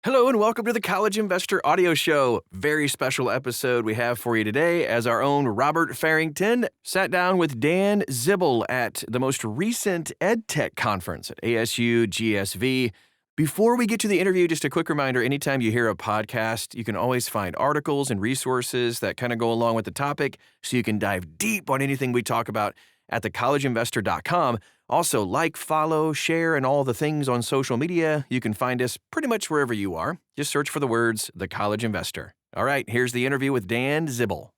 Hello and welcome to the College Investor Audio Show. Very special episode we have for you today as our own Robert Farrington sat down with Dan Zibel at the most recent EdTech conference at ASU+GSV. Before we get to the interview, just a quick reminder, anytime you hear a podcast, you can always find articles and resources that kind of go along with the topic so you can dive deep on anything we talk about at thecollegeinvestor.com. Also, like, follow, share, and all the things on social media. You can find us pretty much wherever you are. Just search for the words The College Investor. All right, here's the interview with Dan Zibel.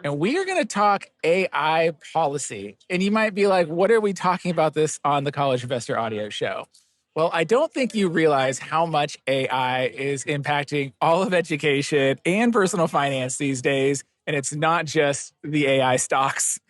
And we are going to talk AI policy. And you might be like, what are we talking about this on the College Investor Audio Show? Well, I don't think you realize how much AI is impacting all of education and personal finance these days. And it's not just the AI stocks.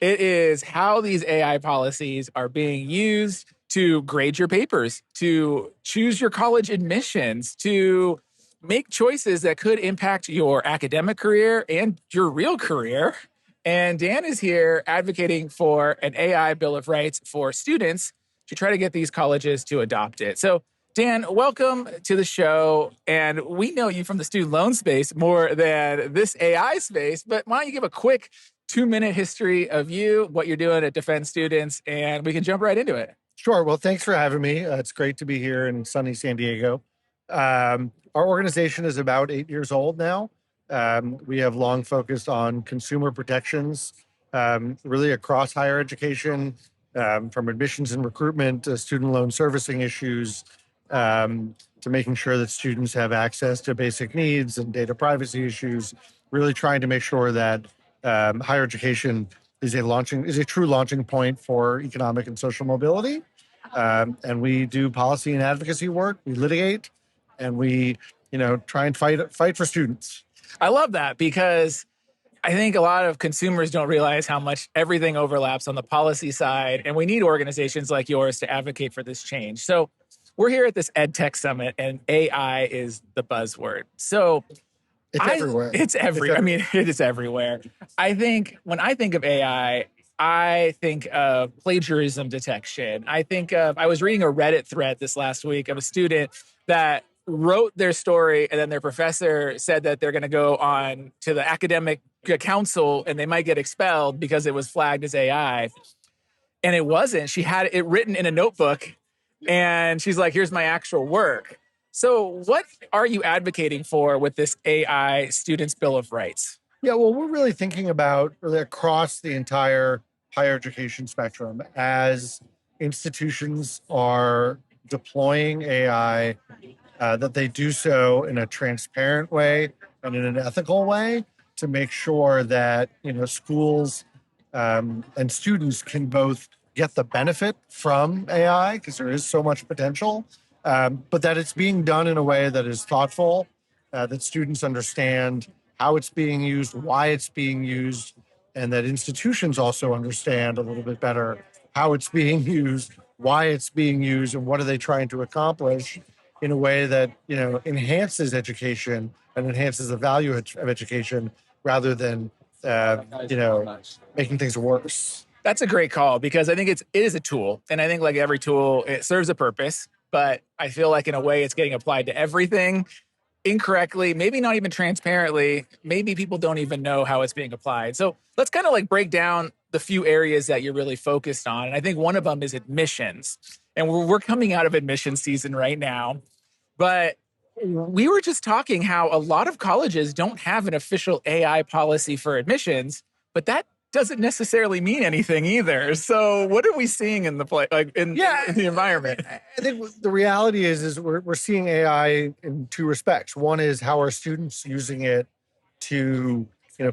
It is how these AI policies are being used to grade your papers, to choose your college admissions, to make choices that could impact your academic career and your real career. And Dan is here advocating for an AI Bill of Rights for students to try to get these colleges to adopt it. So, Dan, welcome to the show. And we know you from the student loan space more than this AI space, but why don't you give a quick 2-minute history of you, what you're doing at Defend Students, and we can jump right into it. Sure. Well, thanks for having me. It's great to be here in sunny San Diego. Our organization is about 8 years old now. We have long focused on consumer protections, really across higher education, from admissions and recruitment to student loan servicing issues, to making sure that students have access to basic needs and data privacy issues, really trying to make sure that higher education is a true launching point for economic and social mobility. And we do policy and advocacy work. We litigate, and we, try and fight for students. I love that because I think a lot of consumers don't realize how much everything overlaps on the policy side, and we need organizations like yours to advocate for this change. So we're here at this EdTech Summit, and AI is the buzzword. So It's everywhere. I mean, it is everywhere. I think when I think of AI, I think of plagiarism detection. I was reading a Reddit thread this last week of a student that wrote their story, and then their professor said that they're going to go on to the academic council and they might get expelled because it was flagged as AI. And it wasn't. She had it written in a notebook, and she's like, here's my actual work. So what are you advocating for with this AI Students' Bill of Rights? Yeah, well, we're really thinking about really across the entire higher education spectrum as institutions are deploying AI, that they do so in a transparent way and in an ethical way to make sure that, schools and students can both get the benefit from AI, because there is so much potential, but that it's being done in a way that is thoughtful, that students understand how it's being used, why it's being used, and that institutions also understand a little bit better how it's being used, why it's being used, and what are they trying to accomplish in a way that, enhances education and enhances the value of education rather than, making things worse. That's a great call because I think it is a tool. And I think like every tool, it serves a purpose. But I feel like in a way it's getting applied to everything incorrectly, maybe not even transparently. Maybe people don't even know how it's being applied. So let's kind of like break down the few areas that you're really focused on. And I think one of them is admissions. And we're coming out of admission season right now. But we were just talking how a lot of colleges don't have an official AI policy for admissions, but that doesn't necessarily mean anything either. So what are we seeing in the in the environment? I think the reality is we're seeing AI in two respects. One is how are students using it to,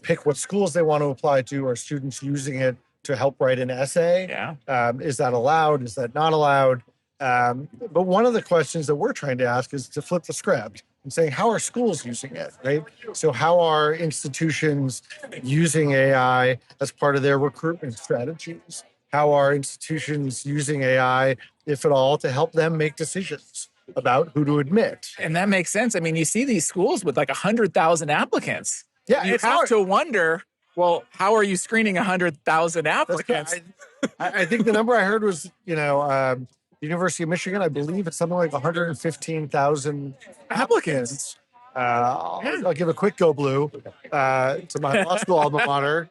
pick what schools they want to apply to? Are students using it to help write an essay? Yeah. Is that allowed? Is that not allowed? But one of the questions that we're trying to ask is to flip the script and saying, how are schools using it, right? So how are institutions using AI as part of their recruitment strategies? How are institutions using AI, if at all, to help them make decisions about who to admit? And that makes sense. I mean, you see these schools with like 100,000 applicants. Yeah, you have to wonder, well, how are you screening 100,000 applicants? I think the number I heard was, the University of Michigan, I believe it's something like 115,000 applicants. I'll give a quick go blue to my law school alma mater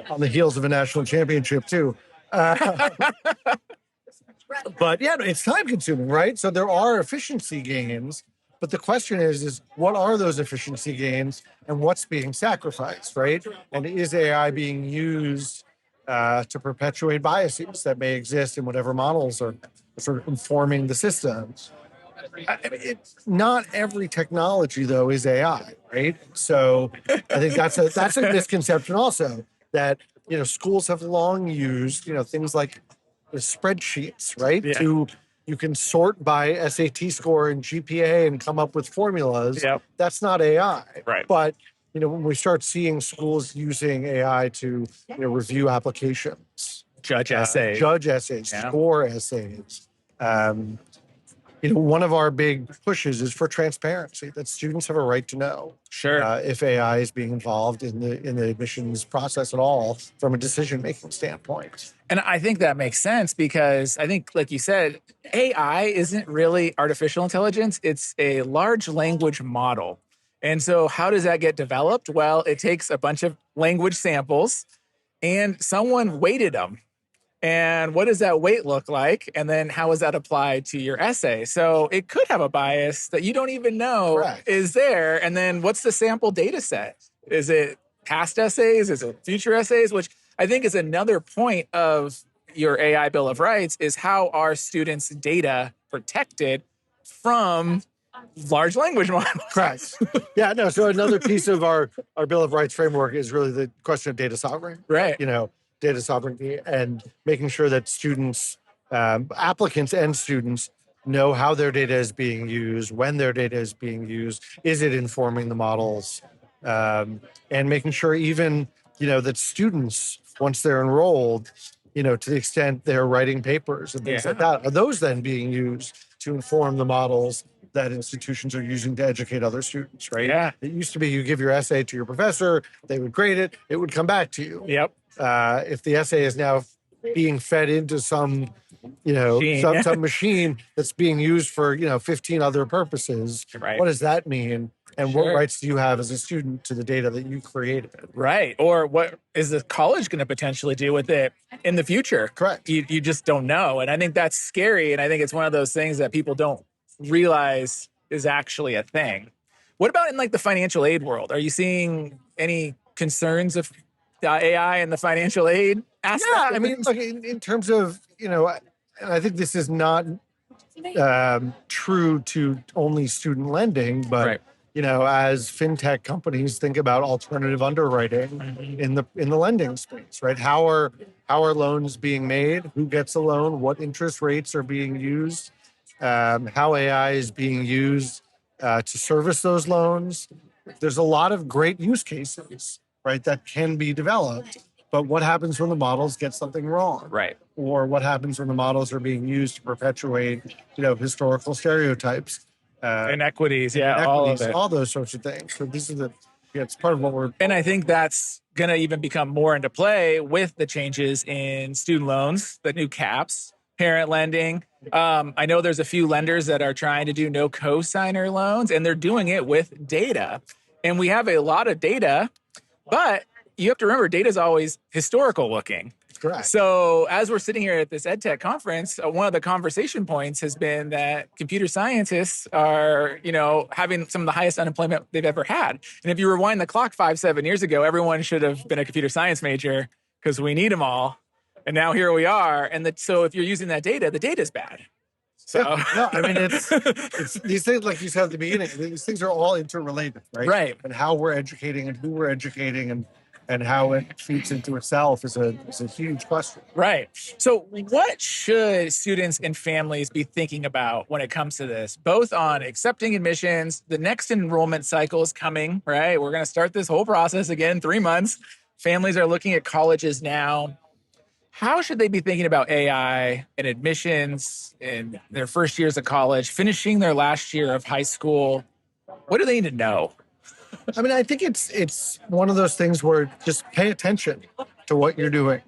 on the heels of a national championship too. But yeah, it's time consuming, right? So there are efficiency gains, but the question is what are those efficiency gains and what's being sacrificed, right? And is AI being used to perpetuate biases that may exist in whatever models are sort of informing the system? I mean, not every technology though is AI, right? So I think that's a misconception also, that schools have long used things like the spreadsheets, right? Yeah. You can sort by SAT score and GPA and come up with formulas. Yep. That's not AI, Right. But when we start seeing schools using AI to review applications, Judge essays, yeah. Score essays. One of our big pushes is for transparency, that students have a right to know if AI is being involved in the admissions process at all from a decision-making standpoint. And I think that makes sense because I think, like you said, AI isn't really artificial intelligence. It's a large language model. And so how does that get developed? Well, it takes a bunch of language samples and someone weighted them. And what does that weight look like? And then how is that applied to your essay? So it could have a bias that you don't even know is there. And then what's the sample data set? Is it past essays? Is it future essays? Which I think is another point of your AI Bill of Rights, is how are students' data protected from large language models? Correct. Yeah, no. So another piece of our Bill of Rights framework is really the question of data sovereignty. Right. Data sovereignty and making sure that students, applicants and students know how their data is being used, when their data is being used, is it informing the models, and making sure even, that students, once they're enrolled, to the extent they're writing papers and things like that, are those then being used to inform the models that institutions are using to educate other students, right? Yeah. It used to be you give your essay to your professor, they would grade it, it would come back to you. Yep. If the essay is now being fed into some machine that's being used for 15 other purposes, what does that mean? And what rights do you have as a student to the data that you created? Right. Or what is the college going to potentially do with it in the future? Correct. You just don't know. And I think that's scary. And I think it's one of those things that people don't realize is actually a thing. What about in like the financial aid world? Are you seeing any concerns of AI and the financial aid aspect? Yeah, I mean, look, in terms of, and I think this is not true to only student lending, but as fintech companies think about alternative underwriting in the lending space, right? How are loans being made? Who gets a loan? What interest rates are being used? How AI is being used to service those loans? There's a lot of great use cases, right, that can be developed. But what happens when the models get something wrong? Right. Or what happens when the models are being used to perpetuate, historical stereotypes? Inequities, all of it. All those sorts of things. So this is it's part of what we're... And I think that's going to even become more into play with the changes in student loans, the new caps, parent lending. I know there's a few lenders that are trying to do no cosigner loans, and they're doing it with data. And we have a lot of data, but you have to remember, data is always historical looking. Correct. So as we're sitting here at this EdTech conference, one of the conversation points has been that computer scientists are, having some of the highest unemployment they've ever had. And if you rewind the clock 5-7 years ago, everyone should have been a computer science major because we need them all. And now here we are. And so if you're using that data, the data is bad. So no, I mean, it's these things, like you said at the beginning, these things are all interrelated, right? Right. And how we're educating and who we're educating and how it feeds into itself is a huge question. Right. So what should students and families be thinking about when it comes to this, both on accepting admissions? The next enrollment cycle is coming, right? We're going to start this whole process again, 3 months. Families are looking at colleges now. How should they be thinking about AI and admissions in their first years of college, finishing their last year of high school? What do they need to know? I mean, I think it's one of those things where just pay attention to what you're doing.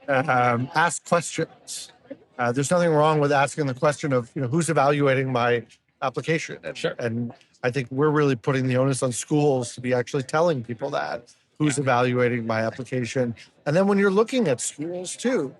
Ask questions. There's nothing wrong with asking the question of, who's evaluating my application. Sure. And I think we're really putting the onus on schools to be actually telling people that who's evaluating my application. And then when you're looking at schools too,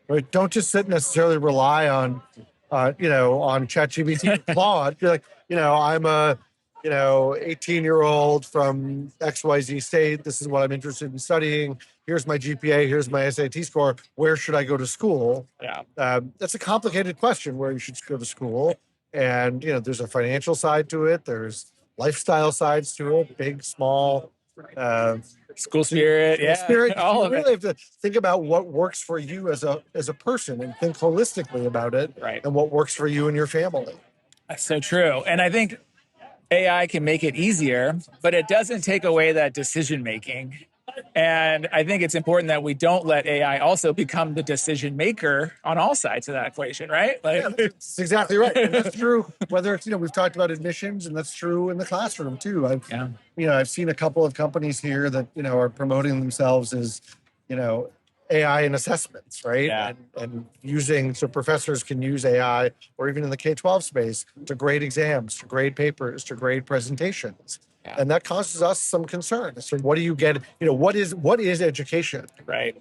right, don't just necessarily rely on, on ChatGPT and Claude. Be like, I'm a, 18-year-old from XYZ state. This is what I'm interested in studying. Here's my GPA. Here's my SAT score. Where should I go to school? Yeah. That's a complicated question, where you should go to school. And, there's a financial side to it. There's lifestyle sides to it, big, small, School spirit. Yeah. spirit. All You of really it. have to think about what works for you as a person, and think holistically about it, Right. and what works for you and your family. That's so true. And I think AI can make it easier, but it doesn't take away that decision making. And I think it's important that we don't let AI also become the decision maker on all sides of that equation, right? Like, That's exactly right. And that's true. Whether it's, we've talked about admissions, and that's true in the classroom too. I've seen a couple of companies here that, are promoting themselves as, AI in assessments, right? Yeah. And using, so professors can use AI, or even in the K-12 space, to grade exams, to grade papers, to grade presentations. Yeah. And that causes us some concern. So what do you get? What is education? Right.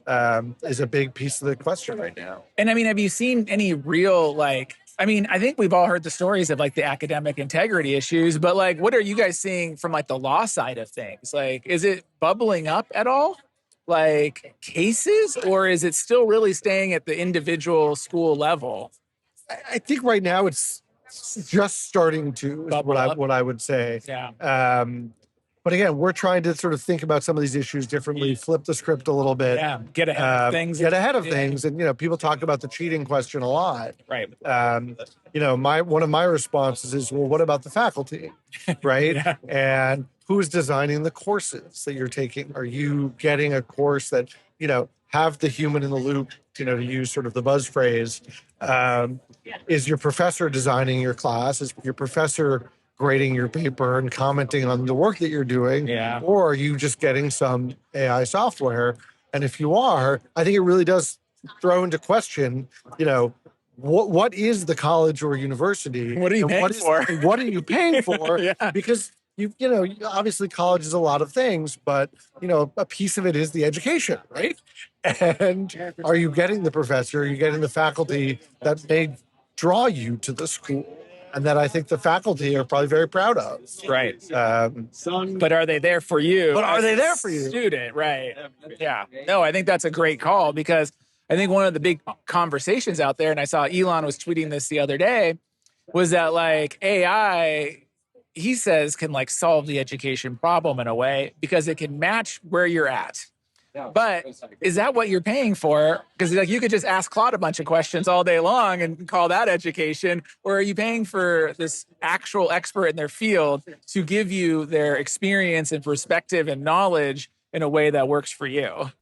Is a big piece of the question right now. And I mean, have you seen any real, I think we've all heard the stories of the academic integrity issues, but what are you guys seeing from the law side of things? Is it bubbling up at all? Cases, or is it still really staying at the individual school level? I think right now it's just starting to, is what I would say. Yeah. But again, we're trying to sort of think about some of these issues differently, flip the script a little bit. Yeah, get ahead of things. And, people talk about the cheating question a lot. Right. One of my responses is, well, what about the faculty? Right. Yeah. And who's designing the courses that you're taking? Are you getting a course that, have the human in the loop, to use sort of the buzz phrase? Is your professor designing your class? Is your professor grading your paper and commenting on the work that you're doing? Yeah. Or are you just getting some AI software? And if you are, I think it really does throw into question, what is the college or university? What are you paying for? What are you paying for? Yeah. Because obviously college is a lot of things, but a piece of it is the education, right? And are you getting the professor? Are you getting the faculty that may draw you to the school? And that I think the faculty are probably very proud of. Right. But are they there for you? Student, right. Yeah. No, I think that's a great call, because I think one of the big conversations out there, and I saw Elon was tweeting this the other day, was that AI, he says, can solve the education problem in a way, because it can match where you're at. But is that what you're paying for? Because you could just ask Claude a bunch of questions all day long and call that education. Or are you paying for this actual expert in their field to give you their experience and perspective and knowledge in a way that works for you?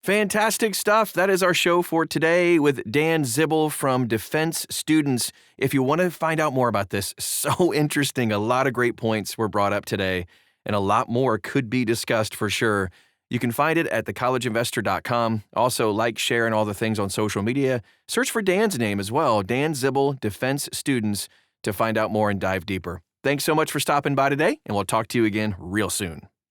Fantastic stuff. That is our show for today with Dan Zibel from Defense Students. If you want to find out more about this, so interesting. A lot of great points were brought up today, and a lot more could be discussed for sure. You can find it at thecollegeinvestor.com. Also, share, and all the things on social media. Search for Dan's name as well, Dan Zibel, Defense Students, to find out more and dive deeper. Thanks so much for stopping by today, and we'll talk to you again real soon.